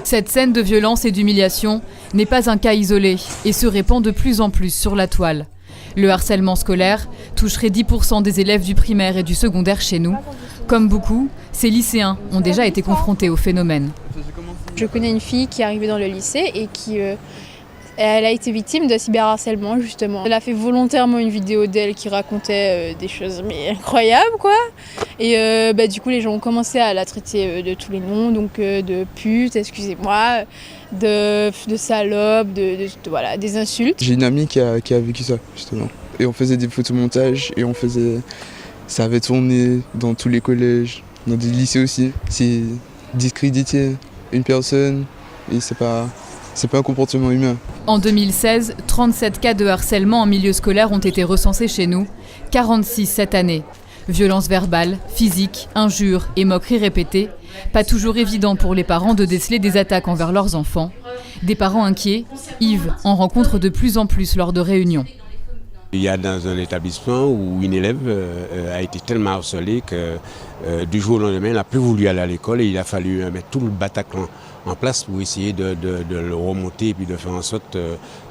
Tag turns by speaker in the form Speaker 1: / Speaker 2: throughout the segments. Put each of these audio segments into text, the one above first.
Speaker 1: Cette scène de violence et d'humiliation n'est pas un cas isolé et se répand de plus en plus sur la toile. Le harcèlement scolaire toucherait 10% des élèves du primaire et du secondaire chez nous. Comme beaucoup, ces lycéens ont déjà été confrontés au phénomène.
Speaker 2: Je connais une fille qui est arrivée dans le lycée et qui elle a été victime de cyberharcèlement justement. Elle a fait volontairement une vidéo d'elle qui racontait des choses mais incroyables quoi. Et du coup les gens ont commencé à la traiter de tous les noms, donc de pute, excusez-moi, de salope, voilà, des insultes.
Speaker 3: J'ai une amie qui a vécu ça justement. Et on faisait des photomontages et ça avait tourné dans tous les collèges, dans des lycées aussi. C'est discréditer une personne et c'est pas un comportement humain.
Speaker 1: En 2016, 37 cas de harcèlement en milieu scolaire ont été recensés chez nous, 46 cette année. Violences verbales, physiques, injures et moqueries répétées. Pas toujours évident pour les parents de déceler des attaques envers leurs enfants. Des parents inquiets, Yves en rencontre de plus en plus lors de réunions.
Speaker 4: Il y a dans un établissement où une élève a été tellement harcelée que du jour au lendemain, elle n'a plus voulu aller à l'école et il a fallu mettre tout le Bataclan en place pour essayer de le remonter et puis de faire en sorte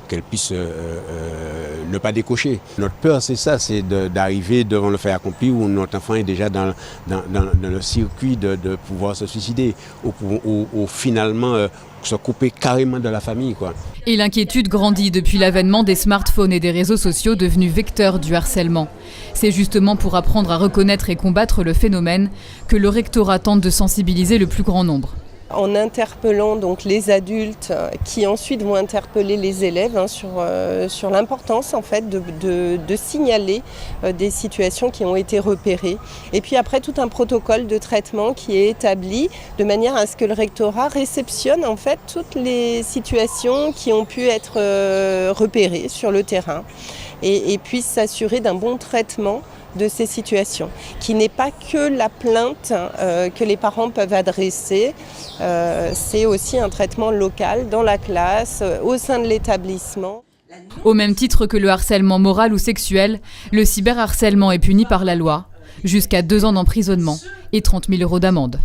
Speaker 4: qu'elle puisse ne pas décocher. Notre peur, c'est ça, c'est d'arriver devant le fait accompli où notre enfant est déjà dans le circuit de pouvoir se suicider ou finalement se couper carrément de la famille, quoi.
Speaker 1: Et l'inquiétude grandit depuis l'avènement des smartphones et des réseaux sociaux devenus vecteurs du harcèlement. C'est justement pour apprendre à reconnaître et combattre le phénomène que le rectorat tente de sensibiliser le plus grand nombre.
Speaker 5: En interpellant donc les adultes qui ensuite vont interpeller les élèves sur l'importance en fait de signaler des situations qui ont été repérées. Et puis après tout un protocole de traitement qui est établi de manière à ce que le rectorat réceptionne en fait toutes les situations qui ont pu être repérées sur le terrain et puisse s'assurer d'un bon traitement de ces situations, qui n'est pas que la plainte que les parents peuvent adresser, c'est aussi un traitement local dans la classe, au sein de l'établissement.
Speaker 1: Au même titre que le harcèlement moral ou sexuel, le cyberharcèlement est puni par la loi, jusqu'à 2 ans d'emprisonnement et 30 000 € d'amende.